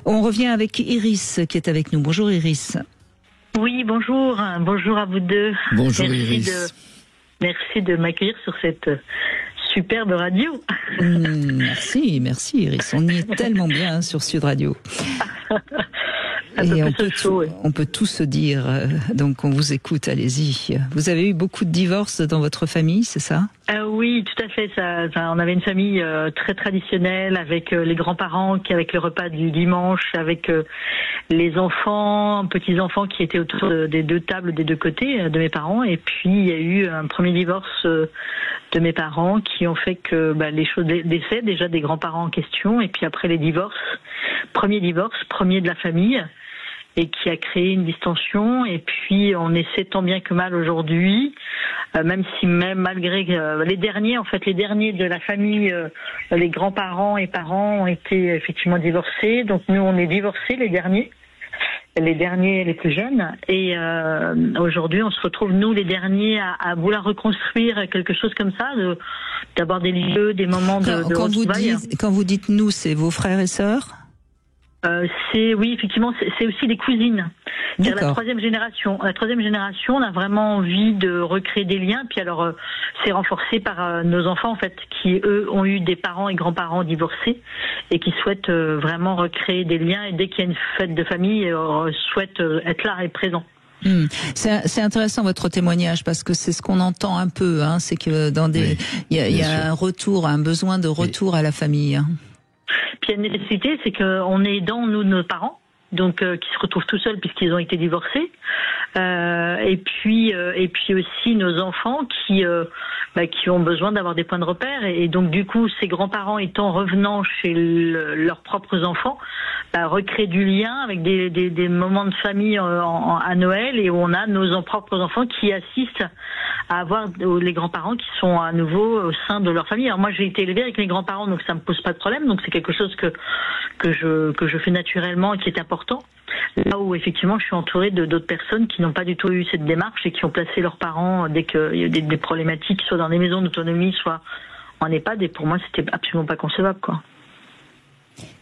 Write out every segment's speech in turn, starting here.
On revient avec Iris qui est avec nous. Bonjour Iris. Oui, bonjour. Bonjour à vous deux. Bonjour Iris. Merci de m'accueillir sur cette superbe radio. Merci Iris. On y est tellement bien sur Sud Radio. Et on peut tout se dire, donc on vous écoute, allez-y. Vous avez eu beaucoup de divorces dans votre famille, c'est ça ? Oui, tout à fait. On avait une famille très traditionnelle, avec les grands-parents, avec le repas du dimanche, avec les enfants, petits-enfants qui étaient autour des deux tables des deux côtés de mes parents. Et puis il y a eu un premier divorce de mes parents qui ont fait que les choses décèdent déjà des grands-parents en question. Et puis après les divorces, premier de la famille, et qui a créé une distension. Et puis on essaie tant bien que mal aujourd'hui, même malgré les derniers de la famille, les grands-parents et parents ont été effectivement divorcés. Donc nous on est divorcés, les derniers les plus jeunes, et aujourd'hui on se retrouve nous les derniers à vouloir reconstruire quelque chose comme ça, d'avoir des lieux, des moments de retrouvailles. Quand vous dites nous, c'est vos frères et sœurs? Oui, effectivement, c'est aussi des cousines. C'est la troisième génération. La troisième génération, on a vraiment envie de recréer des liens. Puis alors, c'est renforcé par nos enfants, en fait, qui eux ont eu des parents et grands-parents divorcés et qui souhaitent vraiment recréer des liens. Et dès qu'il y a une fête de famille, souhaitent être là et présents. C'est intéressant votre témoignage, parce que c'est ce qu'on entend un peu. C'est que il y a un besoin de retour à la famille. Puis il y a une nécessité, c'est qu'on est dans nos parents, donc qui se retrouvent tout seuls puisqu'ils ont été divorcés, et puis aussi nos enfants qui ont besoin d'avoir des points de repère, et donc du coup ces grands-parents étant revenant chez leurs propres enfants, recréer du lien avec des moments de famille à Noël, et où on a nos propres enfants qui assistent à avoir les grands-parents qui sont à nouveau au sein de leur famille. Alors moi j'ai été élevée avec mes grands-parents, donc ça me pose pas de problème, donc c'est quelque chose que je fais naturellement et qui est important. Là où effectivement je suis entourée d'autres personnes qui n'ont pas du tout eu cette démarche et qui ont placé leurs parents dès qu'il y a des problématiques, soit dans des maisons d'autonomie, soit en EHPAD, et pour moi c'était absolument pas concevable, quoi.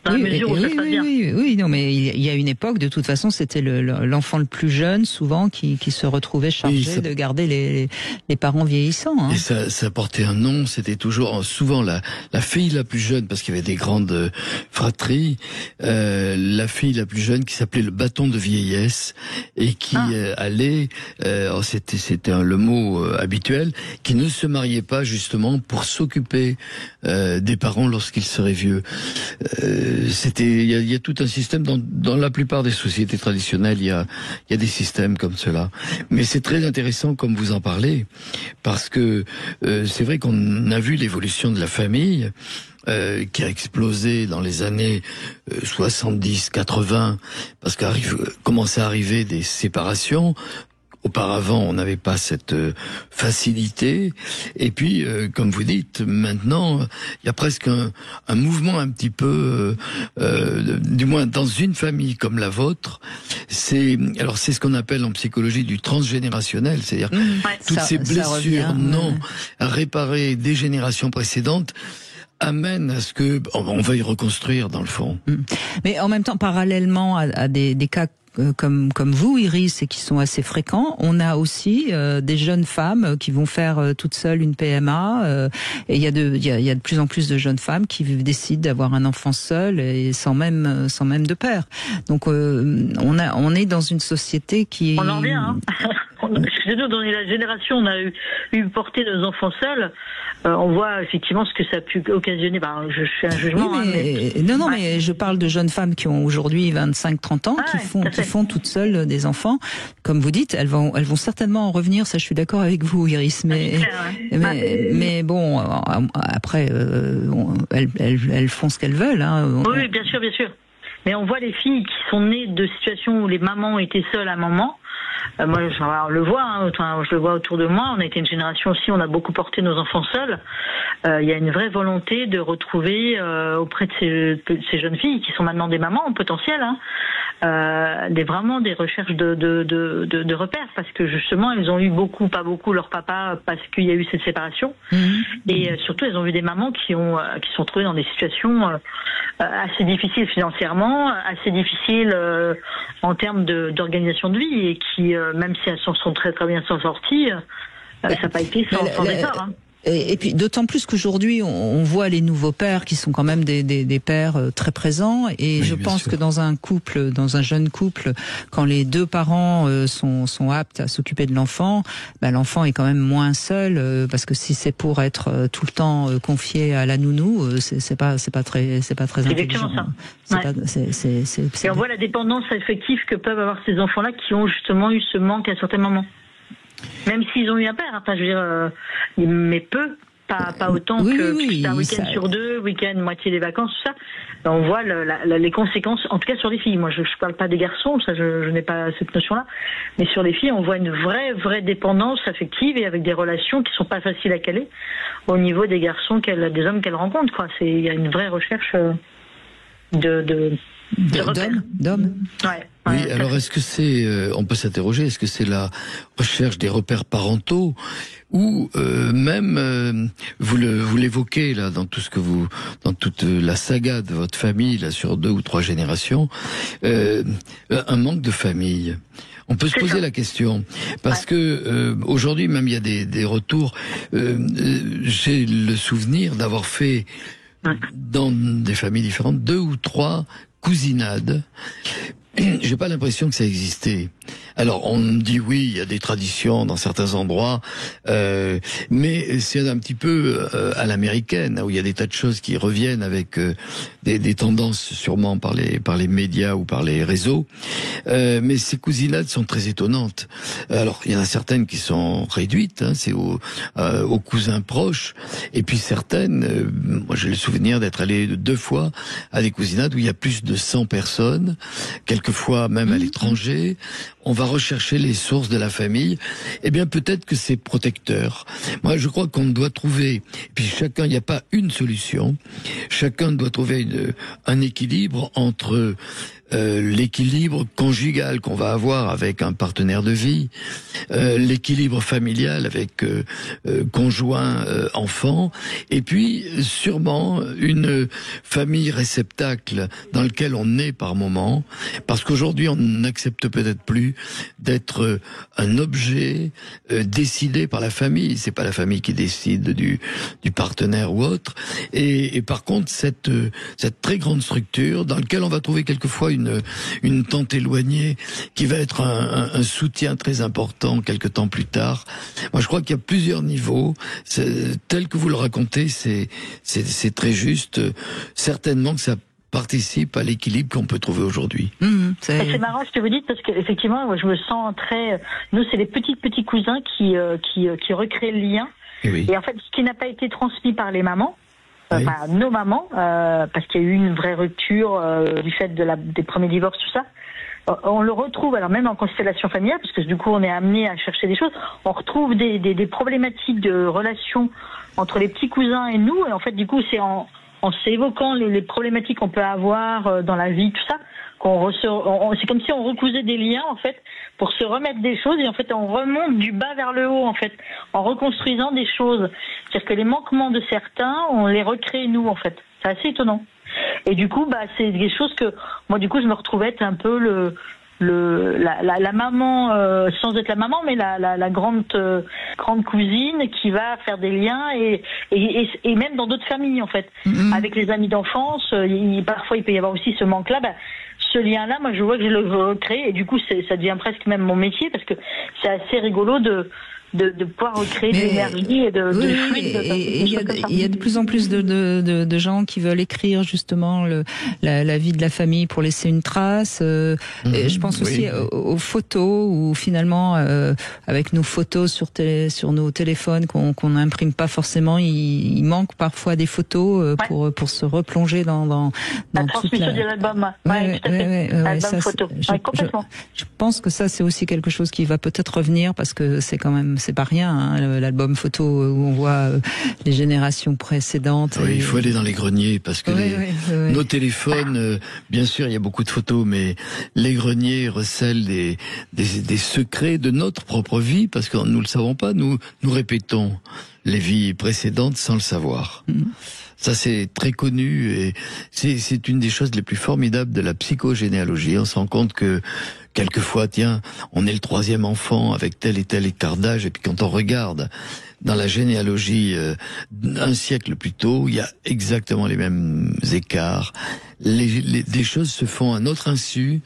Oui, non, mais il y a une époque, de toute façon, c'était l'enfant le plus jeune, souvent, qui se retrouvait chargé de garder les parents vieillissants. Et ça portait un nom, c'était souvent la fille la plus jeune, parce qu'il y avait des grandes fratries, la fille la plus jeune qui s'appelait le bâton de vieillesse, et qui allait, c'était le mot habituel, qui ne se mariait pas justement pour s'occuper des parents lorsqu'ils seraient vieux. Il y a tout un système dans la plupart des sociétés traditionnelles, il y a des systèmes comme cela. Mais c'est très intéressant comme vous en parlez, parce que c'est vrai qu'on a vu l'évolution de la famille qui a explosé dans les années 70, 80, parce commençaient à arriver des séparations. Auparavant, on n'avait pas cette facilité. Et puis, comme vous dites, maintenant, il y a presque un mouvement un petit peu, du moins dans une famille comme la vôtre. C'est ce qu'on appelle en psychologie du transgénérationnel, c'est-à-dire toutes ces blessures non réparées des générations précédentes amène à ce que on veuille reconstruire dans le fond. Mais en même temps, parallèlement à des cas comme vous, Iris, et qui sont assez fréquents, on a aussi des jeunes femmes qui vont faire toutes seules une PMA, et il y a de plus en plus de jeunes femmes qui décident d'avoir un enfant seul et sans même de père. Donc on est dans une société qui on en revient, dans la génération, on a eu porter nos enfants seuls. On voit effectivement ce que ça a pu occasionner. Je fais un jugement. Oui, mais je parle de jeunes femmes qui ont aujourd'hui 25-30 ans, qui font toutes seules des enfants. Comme vous dites, elles vont certainement en revenir. Ça, je suis d'accord avec vous, Iris. Mais bon, après, elles font ce qu'elles veulent. Oui, bien sûr. Mais on voit les filles qui sont nées de situations où les mamans étaient seules à un moment. Moi, on le voit, je le vois autour de moi. On a été une génération aussi, on a beaucoup porté nos enfants seuls. Il y a une vraie volonté de retrouver auprès de ces jeunes filles qui sont maintenant des mamans potentielles, vraiment des recherches de repères, parce que justement elles ont eu pas beaucoup leur papa parce qu'il y a eu cette séparation, et surtout elles ont vu des mamans qui sont trouvées dans des situations assez difficiles financièrement, assez difficiles en termes d'organisation de vie, et qui même si elles sont très très bien sorties, ça n'a pas été sans effort. Hein. Et puis d'autant plus qu'aujourd'hui on voit les nouveaux pères qui sont quand même des pères très présents, et je pense que dans un jeune couple, quand les deux parents sont aptes à s'occuper de l'enfant, l'enfant est quand même moins seul, parce que si c'est pour être tout le temps confié à la nounou, c'est pas très intelligent. Ça. Et on voit la dépendance affective que peuvent avoir ces enfants-là qui ont justement eu ce manque à certains moments. Même s'ils ont eu un père, enfin, je veux dire, mais peu, pas autant que un week-end sur deux, week-end, moitié des vacances, tout ça. On voit les conséquences, en tout cas sur les filles. Moi, je parle pas des garçons, ça, je n'ai pas cette notion-là. Mais sur les filles, on voit une vraie dépendance affective, et avec des relations qui sont pas faciles à caler au niveau des garçons, des hommes qu'elles rencontrent, quoi. Il y a une vraie recherche d'hommes. Oui, alors est-ce que c'est, on peut s'interroger, est-ce que c'est la recherche des repères parentaux, ou même vous l'évoquez là dans toute la saga de votre famille là sur 2 ou 3 générations, un manque de famille. On peut se poser la question, parce que aujourd'hui même il y a des retours. J'ai le souvenir d'avoir fait dans des familles différentes 2 ou 3 cousinades. J'ai pas l'impression que ça existait. Alors on me dit oui, il y a des traditions dans certains endroits, mais c'est un petit peu à l'américaine, où il y a des tas de choses qui reviennent avec des tendances sûrement par les médias ou par les réseaux. Mais ces cousinades sont très étonnantes. Alors il y en a certaines qui sont réduites, hein, c'est aux cousins proches, et puis certaines, moi j'ai le souvenir d'être allé 2 fois à des cousinades où il y a plus de 100 personnes, quelquefois même à l'étranger. On va rechercher les sources de la famille. Eh bien, peut-être que c'est protecteur. Moi, je crois qu'on doit trouver, puis il n'y a pas une solution. Chacun doit trouver un équilibre entre l'équilibre conjugal qu'on va avoir avec un partenaire de vie, l'équilibre familial avec conjoint, enfant, et puis sûrement une famille réceptacle dans lequel on est par moment, parce qu'aujourd'hui on n'accepte peut-être plus d'être un objet décidé par la famille. C'est pas la famille qui décide du partenaire ou autre, et par contre cette très grande structure dans laquelle on va trouver quelquefois une tante éloignée qui va être un soutien très important quelque temps plus tard. Moi, je crois qu'il y a plusieurs niveaux. Tel que vous le racontez, c'est très juste. Certainement que ça participe à l'équilibre qu'on peut trouver aujourd'hui. C'est marrant ce que vous dites, parce qu'effectivement, moi, je me sens très... Nous, c'est les petits cousins qui recréent le lien. Oui. Et en fait, ce qui n'a pas été transmis par les mamans, enfin, nos mamans, parce qu'il y a eu une vraie rupture du fait des premiers divorces, tout ça. On le retrouve, alors même en constellation familiale, parce que du coup on est amené à chercher des choses, on retrouve des problématiques de relations entre les petits cousins et nous, et en fait du coup c'est en s'évoquant les problématiques qu'on peut avoir dans la vie, tout ça, c'est comme si on recousait des liens en fait pour se remettre des choses, et en fait on remonte du bas vers le haut en fait, en reconstruisant des choses. C'est-à-dire que les manquements de certains, on les recrée nous en fait. C'est assez étonnant. Et du coup, c'est des choses que moi du coup je me retrouvais être un peu la maman, sans être la maman, mais la grande cousine qui va faire des liens, et même dans d'autres familles en fait, avec les amis d'enfance, parfois il peut y avoir aussi ce manque-là. Ce lien-là, moi je vois que je le recrée, et du coup ça devient presque même mon métier, parce que c'est assez rigolo de pouvoir recréer de l'énergie et de fluide. Il y a de plus en plus de gens qui veulent écrire justement la vie de la famille pour laisser une trace. Et je pense aussi aux photos, où finalement avec nos photos sur nos téléphones qu'on n'imprime pas forcément, il manque parfois des photos pour se replonger dans la transmission de l'album. L'album photo. Complètement. Je pense que ça c'est aussi quelque chose qui va peut-être revenir, parce que c'est quand même c'est pas rien, hein, l'album photo où on voit les générations précédentes. Oui, il faut aller dans les greniers parce que nos téléphones, bien sûr, il y a beaucoup de photos, mais les greniers recèlent des secrets de notre propre vie parce que nous le savons pas. Nous répétons les vies précédentes sans le savoir. Ça, c'est très connu et c'est une des choses les plus formidables de la psychogénéalogie. On se rend compte que quelquefois, tiens, on est le 3e enfant avec tel et tel écart d'âge, et puis quand on regarde dans la généalogie un siècle plus tôt, il y a exactement les mêmes écarts. Des choses se font à notre insu.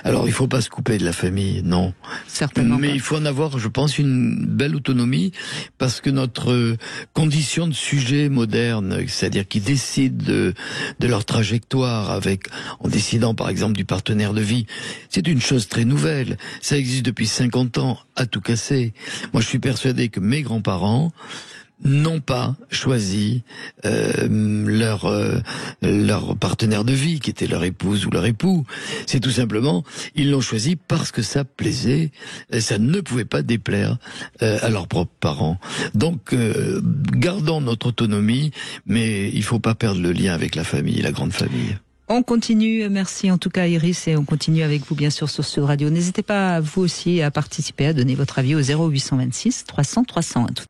Alors, il faut pas se couper de la famille, non. Certainement. Mais il faut en avoir, je pense, une belle autonomie, parce que notre condition de sujet moderne, c'est-à-dire qui décident de leur trajectoire en décidant par exemple du partenaire de vie, c'est une chose très nouvelle. Ça existe depuis 50 ans, à tout casser. Moi, je suis persuadé que mes grands-parents n'ont pas choisi leur partenaire de vie, qui était leur épouse ou leur époux. C'est tout simplement, ils l'ont choisi parce que ça plaisait, ça ne pouvait pas déplaire à leurs propres parents. Donc, gardons notre autonomie, mais il faut pas perdre le lien avec la famille, la grande famille. On continue, merci en tout cas Iris, et on continue avec vous bien sûr sur Sud Radio. N'hésitez pas vous aussi à participer, à donner votre avis au 0826 300 301.